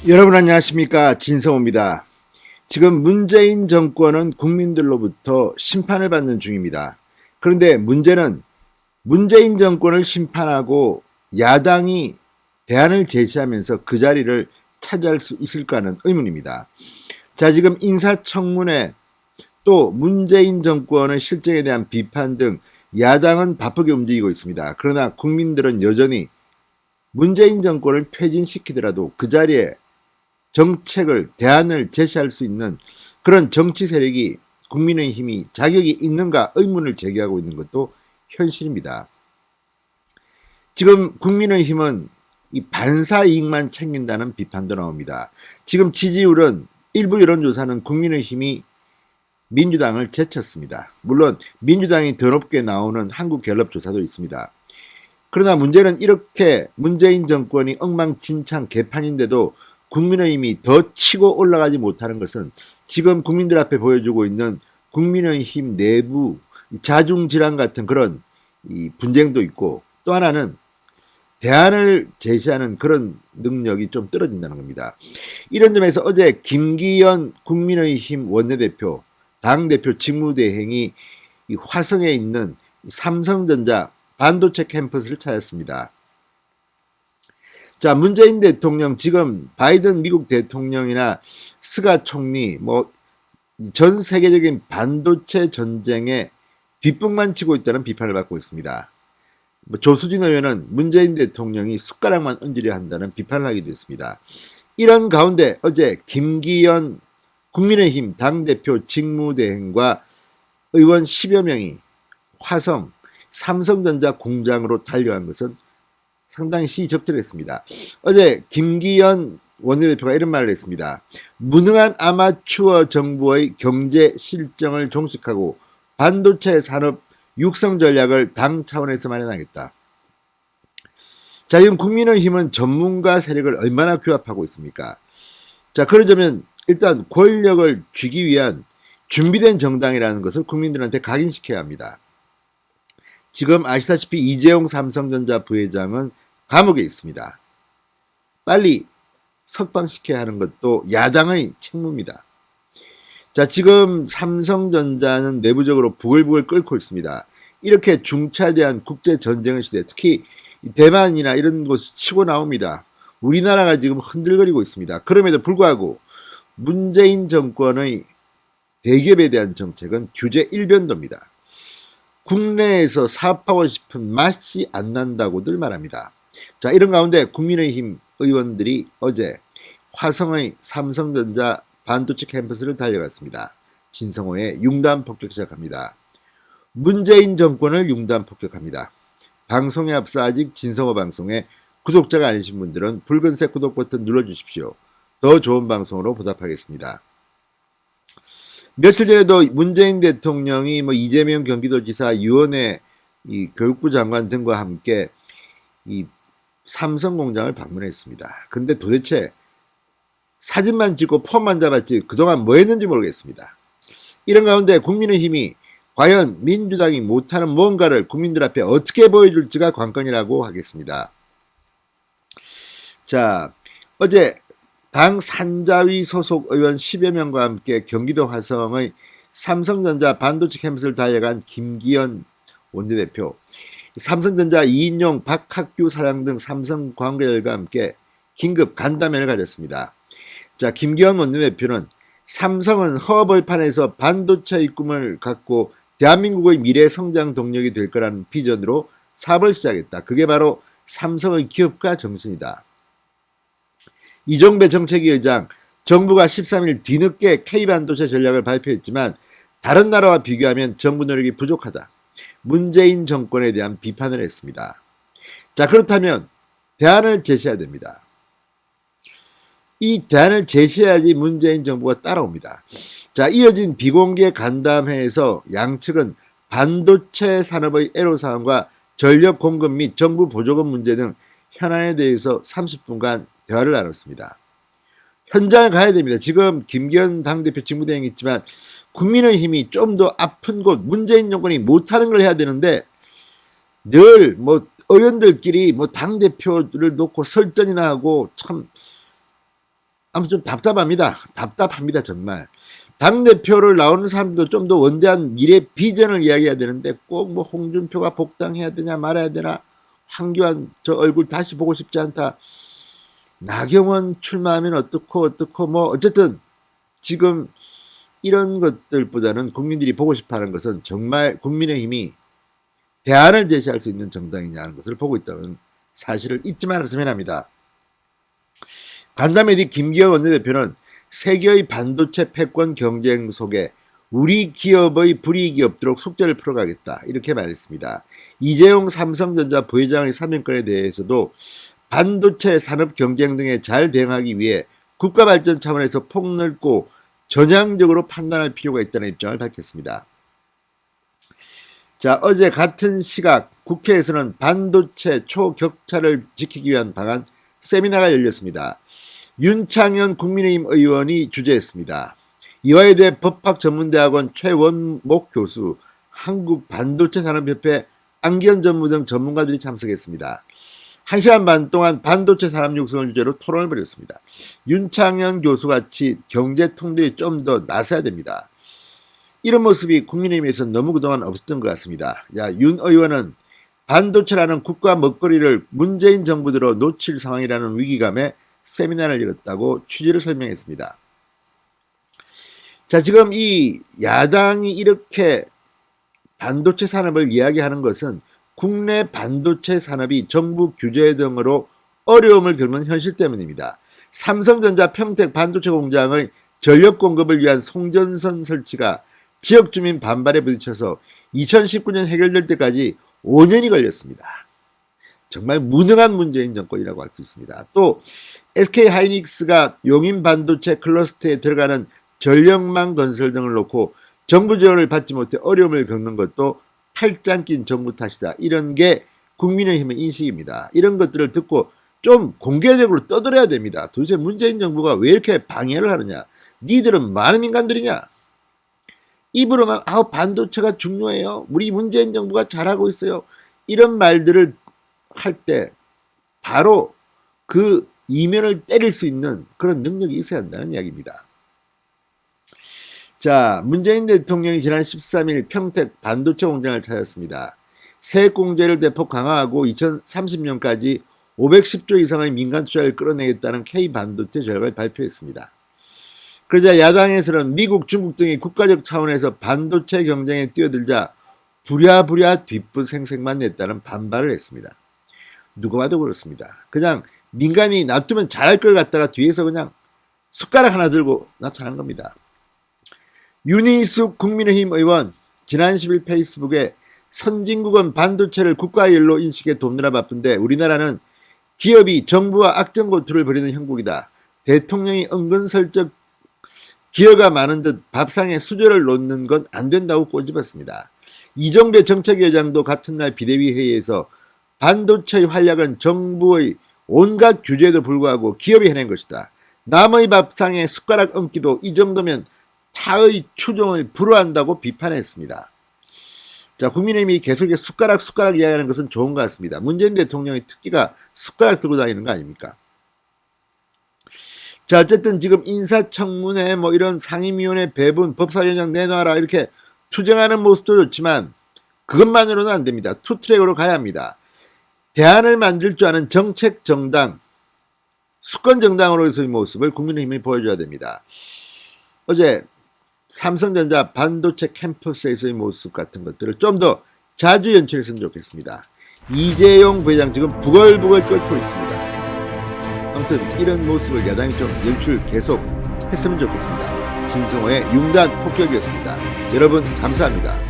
여러분 안녕하십니까, 진성호입니다. 지금 문재인 정권은 국민들로부터 심판을 받는 중입니다. 그런데 문제는 문재인 정권을 심판하고 야당이 대안을 제시하면서 그 자리를 차지할 수 있을까 하는 의문입니다. 자, 지금 인사청문회 또 문재인 정권의 실정에 대한 비판 등 야당은 바쁘게 움직이고 있습니다. 그러나 국민들은 여전히 문재인 정권을 퇴진시키더라도 그 자리에 정책을, 대안을 제시할 수 있는 그런 정치 세력이 국민의힘이 자격이 있는가 의문을 제기하고 있는 것도 현실입니다. 지금 국민의힘은 이 반사 이익만 챙긴다는 비판도 나옵니다. 지금 지지율은 일부 여론조사는 국민의힘이 민주당을 제쳤습니다. 물론 민주당이 더 높게 나오는 한국갤럽조사도 있습니다. 그러나 문제는 이렇게 문재인 정권이 엉망진창 개판인데도 국민의힘이 더 치고 올라가지 못하는 것은 지금 국민들 앞에 보여주고 있는 국민의힘 내부 자중질환 같은 그런 분쟁도 있고, 또 하나는 대안을 제시하는 그런 능력이 좀 떨어진다는 겁니다. 이런 점에서 어제 김기현 국민의힘 원내대표, 당대표 직무대행이 화성에 있는 삼성전자 반도체 캠퍼스를 찾았습니다. 자, 문재인 대통령, 지금 바이든 미국 대통령이나 스가 총리, 전 세계적인 반도체 전쟁에 뒷북만 치고 있다는 비판을 받고 있습니다. 조수진 의원은 문재인 대통령이 숟가락만 얹으려 한다는 비판을 하기도 했습니다. 이런 가운데 어제 김기현 국민의힘 당대표 직무대행과 의원 10여 명이 화성 삼성전자 공장으로 달려간 것은 상당히 시적절했습니다. 어제 김기현 원내대표가 이런 말을 했습니다. 무능한 아마추어 정부의 경제 실정을 종식하고 반도체 산업 육성 전략을 당 차원에서 마련하겠다. 자, 지금 국민의힘은 전문가 세력을 얼마나 규합하고 있습니까? 자, 그러자면 일단 권력을 쥐기 위한 준비된 정당이라는 것을 국민들한테 각인시켜야 합니다. 지금 아시다시피 이재용 삼성전자 부회장은 감옥에 있습니다. 빨리 석방시켜야 하는 것도 야당의 책무입니다. 자, 지금 삼성전자는 내부적으로 부글부글 끓고 있습니다. 이렇게 중차대한 국제전쟁의 시대, 특히 대만이나 이런 곳이 치고 나옵니다. 우리나라가 지금 흔들거리고 있습니다. 그럼에도 불구하고 문재인 정권의 대기업에 대한 정책은 규제 일변도입니다. 국내에서 사업하고 싶은 맛이 안 난다고들 말합니다. 자, 이런 가운데 국민의힘 의원들이 어제 화성의 삼성전자 반도체 캠퍼스를 달려갔습니다. 진성호의 융단 폭격 시작합니다. 문재인 정권을 융단 폭격합니다. 방송에 앞서 아직 진성호 방송에 구독자가 아니신 분들은 붉은색 구독 버튼 눌러주십시오. 더 좋은 방송으로 보답하겠습니다. 며칠 전에도 문재인 대통령이 이재명 경기도지사, 유원회 교육부 장관 등과 함께 이 삼성 공장을 방문했습니다. 그런데 도대체 사진만 찍고 폼만 잡았지 그동안 뭐 했는지 모르겠습니다. 이런 가운데 국민의힘이 과연 민주당이 못하는 뭔가를 국민들 앞에 어떻게 보여줄지가 관건이라고 하겠습니다. 자, 어제 당 산자위 소속 의원 10여 명과 함께 경기도 화성의 삼성전자 반도체 캠퍼스를 달려간 김기현 원내대표, 삼성전자 이인용 박학규 사장 등 삼성 관계자들과 함께 긴급 간담회를 가졌습니다. 자, 김기현 원내대표는 삼성은 허벌판에서 반도체의 꿈을 갖고 대한민국의 미래 성장 동력이 될 거라는 비전으로 사업을 시작했다. 그게 바로 삼성의 기업가 정신이다. 이종배 정책위 의장, 정부가 13일 뒤늦게 K반도체 전략을 발표했지만 다른 나라와 비교하면 정부 노력이 부족하다. 문재인 정권에 대한 비판을 했습니다. 자, 그렇다면 대안을 제시해야 됩니다. 이 대안을 제시해야지 문재인 정부가 따라옵니다. 자, 이어진 비공개 간담회에서 양측은 반도체 산업의 애로사항과 전력 공급 및 정부 보조금 문제 등 현안에 대해서 30분간 대화를 나눴습니다. 현장을 가야 됩니다. 지금 김기현 당대표 직무대행이 있지만 국민의힘이 좀 더 아픈 곳, 문재인 정권이 못하는 걸 해야 되는데 늘 의원들끼리 당대표를 놓고 설전이나 하고 참 아무튼 좀 답답합니다 정말. 당대표를 나오는 사람도 좀 더 원대한 미래 비전을 이야기해야 되는데 꼭 뭐 홍준표가 복당해야 되냐 말아야 되나, 황교안 저 얼굴 다시 보고 싶지 않다, 나경원 출마하면 어떻고 뭐 어쨌든 지금 이런 것들보다는 국민들이 보고 싶어하는 것은 정말 국민의힘이 대안을 제시할 수 있는 정당이냐는 것을 보고 있다는 사실을 잊지 말았으면 합니다. 간담회뒤 김기현 원내대표는 세계의 반도체 패권 경쟁 속에 우리 기업의 불이익이 없도록 숙제를 풀어가겠다 이렇게 말했습니다. 이재용 삼성전자 부회장의 사면권에 대해서도 반도체 산업 경쟁 등에 잘 대응하기 위해 국가발전 차원에서 폭넓고 전향적으로 판단할 필요가 있다는 입장을 밝혔습니다. 자, 어제 같은 시각 국회에서는 반도체 초격차를 지키기 위한 방안 세미나가 열렸습니다. 윤창현 국민의힘 의원이 주재했습니다. 이화여대 대 법학전문대학원 최원목 교수, 한국반도체산업협회 안기현 전무 등 전문가들이 참석했습니다. 1시간 반 동안 반도체 산업 육성을 주제로 토론을 벌였습니다. 윤창현 교수같이 경제통들이 좀 더 나서야 됩니다. 이런 모습이 국민의힘에서 너무 그동안 없었던 것 같습니다. 윤 의원은 반도체라는 국가 먹거리를 문재인 정부 들어 놓칠 상황이라는 위기감에 세미나를 열었다고 취지를 설명했습니다. 자, 지금 이 야당이 이렇게 반도체 산업을 이야기하는 것은 국내 반도체 산업이 정부 규제 등으로 어려움을 겪는 현실 때문입니다. 삼성전자 평택 반도체 공장의 전력 공급을 위한 송전선 설치가 지역 주민 반발에 부딪혀서 2019년 해결될 때까지 5년이 걸렸습니다. 정말 무능한 문재인 정권이라고 할 수 있습니다. 또 SK하이닉스가 용인 반도체 클러스터에 들어가는 전력망 건설 등을 놓고 정부 지원을 받지 못해 어려움을 겪는 것도 팔짱 낀 정부 탓이다. 이런 게 국민의힘의 인식입니다. 이런 것들을 듣고 좀 공개적으로 떠들어야 됩니다. 도대체 문재인 정부가 왜 이렇게 방해를 하느냐? 니들은 많은 인간들이냐? 입으로만 반도체가 중요해요. 우리 문재인 정부가 잘하고 있어요. 이런 말들을 할 때 바로 그 이면을 때릴 수 있는 그런 능력이 있어야 한다는 이야기입니다. 자, 문재인 대통령이 지난 13일 평택 반도체 공장을 찾았습니다. 세액공제를 대폭 강화하고 2030년까지 510조 이상의 민간 투자를 끌어내겠다는 K반도체 전략을 발표했습니다. 그러자 야당에서는 미국, 중국 등이 국가적 차원에서 반도체 경쟁에 뛰어들자 부랴부랴 뒷부생색만 냈다는 반발을 했습니다. 누가 봐도 그렇습니다. 그냥 민간이 놔두면 잘할 걸 갖다가 뒤에서 그냥 숟가락 하나 들고 나타난 겁니다. 윤희숙 국민의힘 의원 지난 10일 페이스북에 선진국은 반도체를 국가의 일로 인식에 돕느라 바쁜데 우리나라는 기업이 정부와 악정고투를 벌이는 형국이다. 대통령이 은근슬쩍 기여가 많은 듯 밥상에 수저를 놓는 건 안 된다고 꼬집었습니다. 이정배 정책위원장도 같은 날 비대위 회의에서 반도체의 활약은 정부의 온갖 규제에도 불구하고 기업이 해낸 것이다. 남의 밥상에 숟가락 얹기도 이 정도면 타의 추종을 불허한다고 비판했습니다. 자, 국민의힘이 계속 숟가락 이야기하는 것은 좋은 것 같습니다. 문재인 대통령의 특기가 숟가락 들고 다니는 거 아닙니까? 자, 어쨌든 지금 인사청문회 뭐 이런 상임위원회 배분, 법사위원장 내놔라 이렇게 투쟁하는 모습도 좋지만 그것만으로는 안 됩니다. 투트랙으로 가야 합니다. 대안을 만들 줄 아는 정책 정당, 수권 정당으로서의 모습을 국민의힘이 보여줘야 됩니다. 어제 삼성전자 반도체 캠퍼스에서의 모습 같은 것들을 좀 더 자주 연출했으면 좋겠습니다. 이재용 부회장 지금 부글부글 끓고 있습니다. 아무튼 이런 모습을 야당이 좀 연출 계속 했으면 좋겠습니다. 진성호의 융단 폭격이었습니다. 여러분 감사합니다.